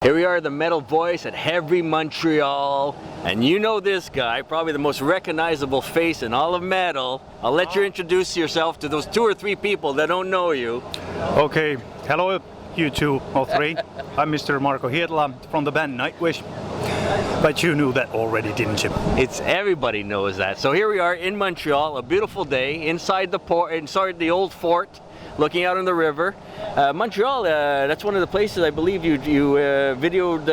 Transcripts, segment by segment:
Here we are, the metal voice at Heavy Montreal, and you know this guy, probably the most recognizable face in all of metal. I'll let you introduce yourself to those 2 or 3 people that don't know you. Okay, hello you 2 or 3. I'm Mr. Marco Hietala from the band Nightwish. But you knew that already, didn't you? It's everybody knows that. So here we are in Montreal, a beautiful day, inside the old fort, looking out on the river. Montreal, that's one of the places I believe you videoed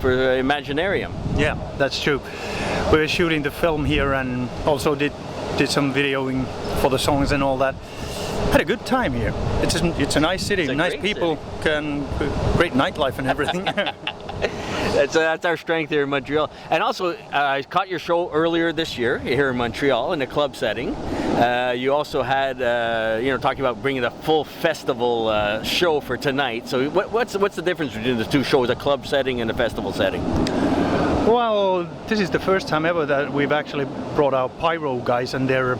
for Imaginarium. Yeah, that's true. We were shooting the film here and also did some videoing for the songs and all that. Had a good time here. It's a nice city, nice people, great nightlife and everything. That's our strength here in Montreal. And also, I caught your show earlier this year here in Montreal in a club setting. You also had, talking about bringing the full festival show for tonight. So what's the difference between the 2 shows, a club setting and a festival setting? Well, this is the first time ever that we've actually brought our pyro guys and their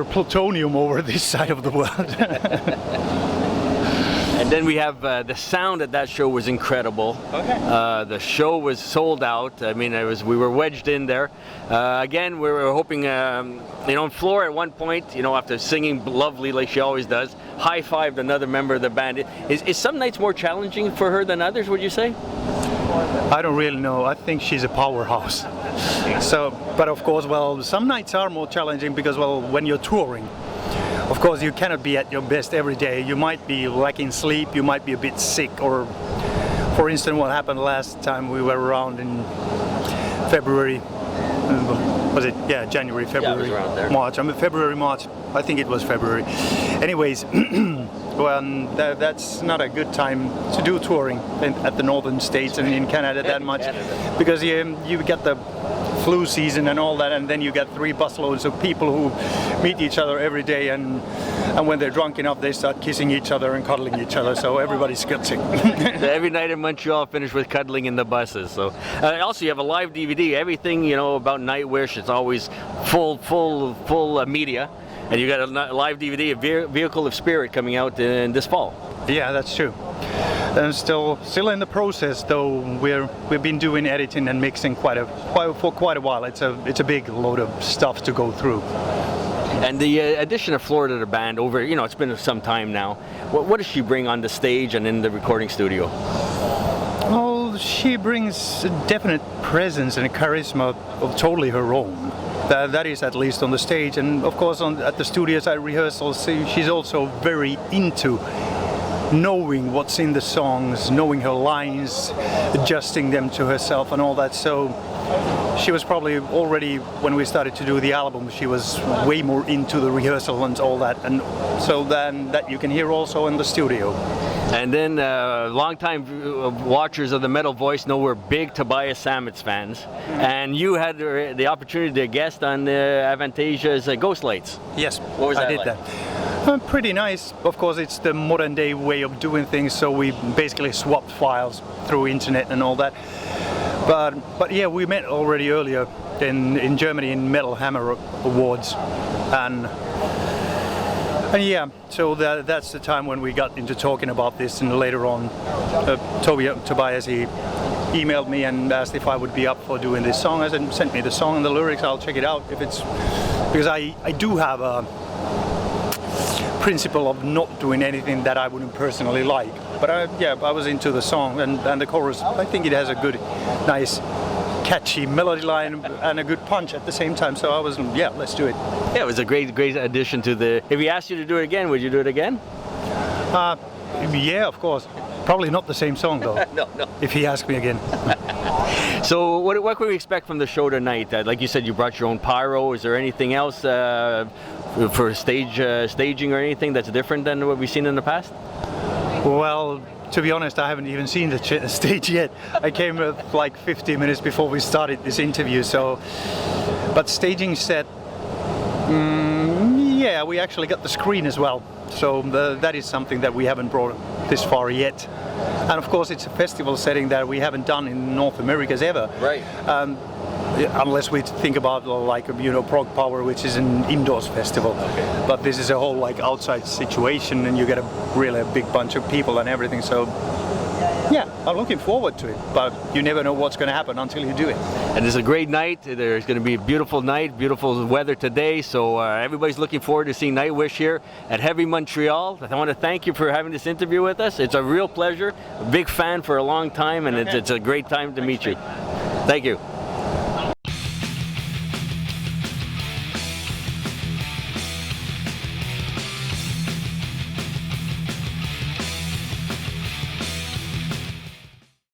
plutonium over this side of the world. And then we have the sound at that show was incredible. Okay. The show was sold out. I mean, we were wedged in there. Again, we were hoping, Floor at one point, after singing lovely like she always does, high-fived another member of the band. Is some nights more challenging for her than others, would you say? I don't really know. I think she's a powerhouse. But of course, some nights are more challenging because, when you're touring, of course, you cannot be at your best every day. You might be lacking sleep, you might be a bit sick, or for instance, what happened last time we were around in February, was it? Yeah, January, February, yeah, it was around there. March. February, March. I think it was February. Anyways, that's not a good time to do touring at the northern states and in Canada that much, because you get the flu season and all that, and then you get 3 busloads of people who meet each other every day, and when they're drunk enough they start kissing each other and cuddling each other, so everybody's got sick. Every night in Montreal finished with cuddling in the buses. So also you have a live DVD, everything about Nightwish, it's always full media, and you got a live DVD, a Vehicle of Spirit, coming out in this fall. Yeah, that's true. And still in the process, though. We've been doing editing and mixing for quite a while. It's a big load of stuff to go through. And the addition of Floor to the band over, it's been some time now. What does she bring on the stage and in the recording studio? Well, she brings a definite presence and a charisma of totally her own. That is at least on the stage, and of course at the studios at rehearsals, she's also very into knowing what's in the songs, knowing her lines, adjusting them to herself and all that. So she was probably already, when we started to do the album, she was way more into the rehearsal and all that, and so then that you can hear also in the studio. And then long-time watchers of the Metal Voice know we're big Tobias Sammet's fans, and you had the opportunity to guest on Avantasia's Ghost Lights. Yes, what was that I did like? That. Pretty nice. Of course, it's the modern day way of doing things, so we basically swapped files through internet and all that. But yeah, we met already earlier in Germany in Metal Hammer Awards, and yeah, so that's the time when we got into talking about this, and later on Tobias, he emailed me and asked if I would be up for doing this song. I said, send me the song and the lyrics, I'll check it out because I do have a principle of not doing anything that I wouldn't personally like. But I was into the song and the chorus. I think it has a good, nice, catchy melody line and a good punch at the same time. So I was, let's do it. Yeah, it was a great addition to the... If he asked you to do it again, would you do it again? Yeah, of course. Probably not the same song though. No. If he asked me again. So what can we expect from the show tonight? Like you said, you brought your own pyro. Is there anything else for staging or anything that's different than what we've seen in the past? Well, to be honest, I haven't even seen the stage yet. I came like 15 minutes before we started this interview. But staging set, yeah, we actually got the screen as well. So that is something that we haven't brought this far yet. And of course, it's a festival setting that we haven't done in North America ever. Right. Unless we think about Prog Power, which is an indoors festival. Okay. But this is a whole outside situation, and you get a big bunch of people and everything. So Yeah, I'm looking forward to it, but you never know what's going to happen until you do it. And it's a great night. There's going to be a beautiful night, beautiful weather today. So everybody's looking forward to seeing Nightwish here at Heavy Montreal. I want to thank you for having this interview with us. It's a real pleasure. A big fan for a long time, and it's a great time to meet you. Thank you.